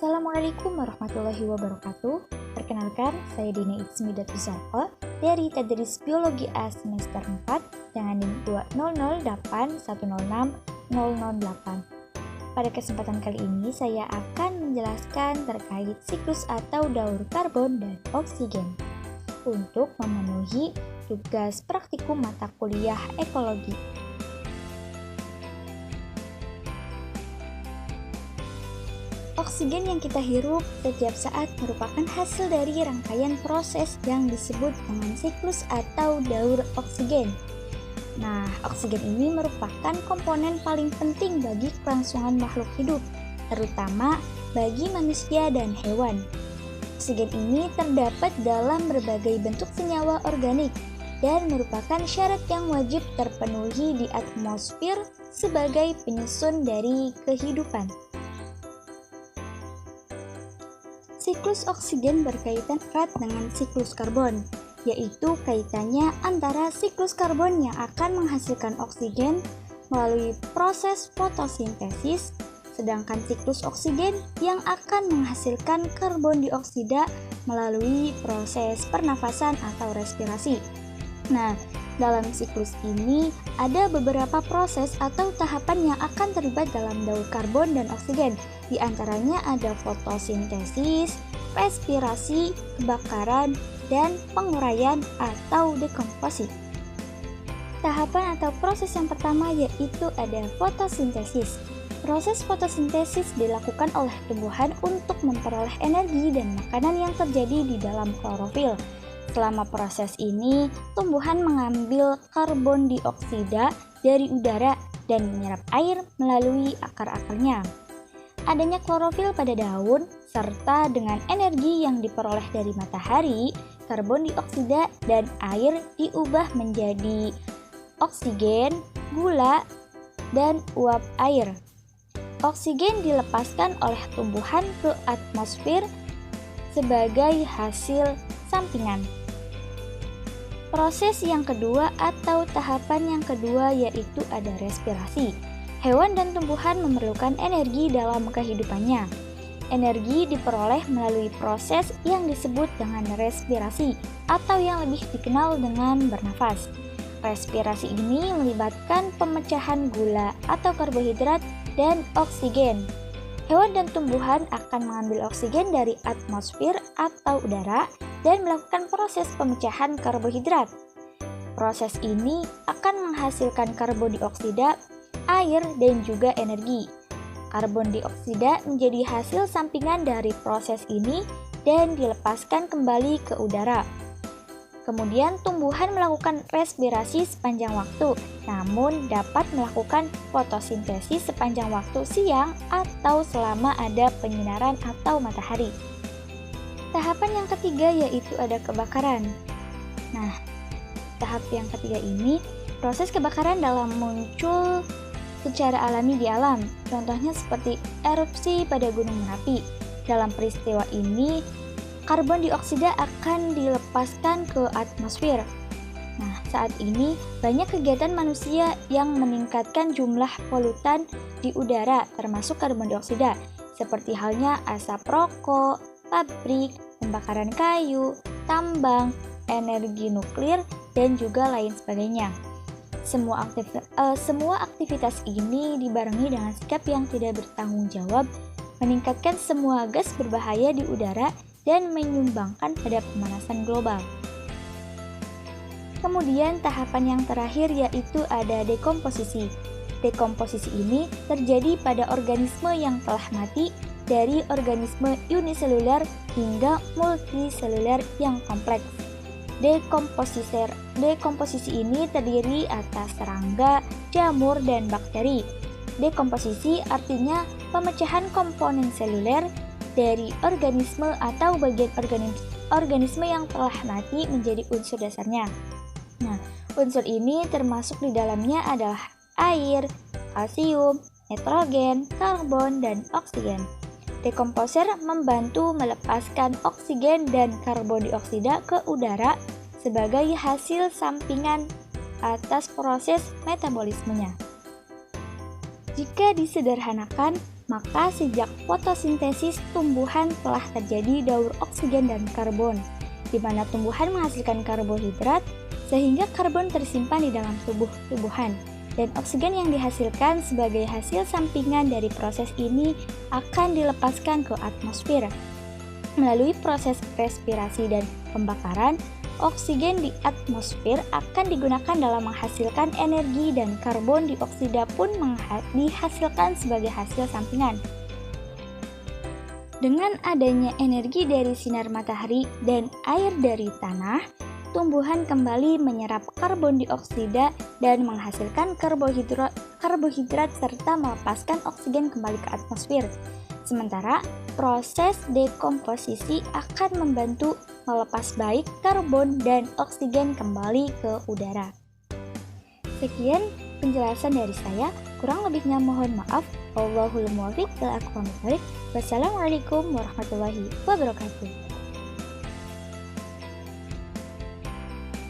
Assalamualaikum warahmatullahi wabarakatuh. Perkenalkan, saya Dina Itsmi Datuzarko dari Tadris Biologi A semester 4 dengan NIM 20081060008. Pada kesempatan kali ini saya akan menjelaskan terkait siklus atau daur karbon dan oksigen untuk memenuhi tugas praktikum mata kuliah ekologi. Oksigen yang kita hirup setiap saat merupakan hasil dari rangkaian proses yang disebut dengan siklus atau daur oksigen. Nah, oksigen ini merupakan komponen paling penting bagi kelangsungan makhluk hidup, terutama bagi manusia dan hewan. Oksigen ini terdapat dalam berbagai bentuk senyawa organik dan merupakan syarat yang wajib terpenuhi di atmosfer sebagai penyusun dari kehidupan. Siklus oksigen berkaitan erat dengan siklus karbon, yaitu kaitannya antara siklus karbon yang akan menghasilkan oksigen melalui proses fotosintesis, sedangkan siklus oksigen yang akan menghasilkan karbon dioksida melalui proses pernafasan atau respirasi. Nah, dalam siklus ini ada beberapa proses atau tahapan yang akan terlibat dalam daur karbon dan oksigen. Di antaranya ada fotosintesis, respirasi, kebakaran, dan penguraian atau dekomposisi. Tahapan atau proses yang pertama yaitu ada fotosintesis. Proses fotosintesis dilakukan oleh tumbuhan untuk memperoleh energi dan makanan yang terjadi di dalam klorofil. Selama proses ini, tumbuhan mengambil karbon dioksida dari udara dan menyerap air melalui akar-akarnya. Adanya klorofil pada daun, serta dengan energi yang diperoleh dari matahari, karbon dioksida dan air diubah menjadi oksigen, gula, dan uap air. Oksigen dilepaskan oleh tumbuhan ke atmosfer sebagai hasil sampingan. Proses yang kedua atau tahapan yang kedua yaitu ada respirasi. Hewan dan tumbuhan memerlukan energi dalam kehidupannya. Energi diperoleh melalui proses yang disebut dengan respirasi atau yang lebih dikenal dengan bernafas. Respirasi ini melibatkan pemecahan gula atau karbohidrat dan oksigen. Hewan dan tumbuhan akan mengambil oksigen dari atmosfer atau udara dan melakukan proses pemecahan karbohidrat. Proses ini akan menghasilkan karbon dioksida, air, dan juga energi. Karbon dioksida menjadi hasil sampingan dari proses ini dan dilepaskan kembali ke udara. Kemudian tumbuhan melakukan respirasi sepanjang waktu, namun dapat melakukan fotosintesis sepanjang waktu siang atau selama ada penyinaran atau matahari. Tahapan yang ketiga yaitu ada kebakaran. Nah, tahap yang ketiga ini, proses kebakaran dalam muncul secara alami di alam. Contohnya seperti erupsi pada Gunung Merapi. Dalam peristiwa ini, karbon dioksida akan dilepaskan ke atmosfer. Nah, saat ini banyak kegiatan manusia yang meningkatkan jumlah polutan di udara termasuk karbon dioksida, seperti halnya asap rokok, pabrik, pembakaran kayu, tambang, energi nuklir, dan juga lain sebagainya. Semua aktivitas ini dibarengi dengan sikap yang tidak bertanggung jawab, meningkatkan semua gas berbahaya di udara dan menyumbangkan pada pemanasan global. Kemudian tahapan yang terakhir yaitu ada dekomposisi. Dekomposisi ini terjadi pada organisme yang telah mati, dari organisme uniseluler hingga multiseluler yang kompleks. Dekomposisi ini terdiri atas serangga, jamur, dan bakteri. Dekomposisi artinya pemecahan komponen seluler dari organisme atau bagian organisme yang telah mati menjadi unsur dasarnya. Nah, unsur ini termasuk di dalamnya adalah air, kalsium, nitrogen, karbon, dan oksigen. Dekomposer membantu melepaskan oksigen dan karbon dioksida ke udara sebagai hasil sampingan atas proses metabolismenya. Jika disederhanakan, Maka sejak fotosintesis tumbuhan telah terjadi daur oksigen dan karbon, di mana tumbuhan menghasilkan karbohidrat sehingga karbon tersimpan di dalam tubuh tumbuhan. Dan oksigen yang dihasilkan sebagai hasil sampingan dari proses ini akan dilepaskan ke atmosfer. Melalui proses respirasi dan pembakaran, oksigen di atmosfer akan digunakan dalam menghasilkan energi dan karbon dioksida pun dihasilkan sebagai hasil sampingan. Dengan adanya energi dari sinar matahari dan air dari tanah, tumbuhan kembali menyerap karbon dioksida dan menghasilkan karbohidrat serta melepaskan oksigen kembali ke atmosfer. Sementara proses dekomposisi akan membantu melepas baik karbon dan oksigen kembali ke udara. Sekian penjelasan dari saya, kurang lebihnya mohon maaf. Wallahul muwaffiq ila aqwamit thoriq. Wassalamualaikum warahmatullahi wabarakatuh.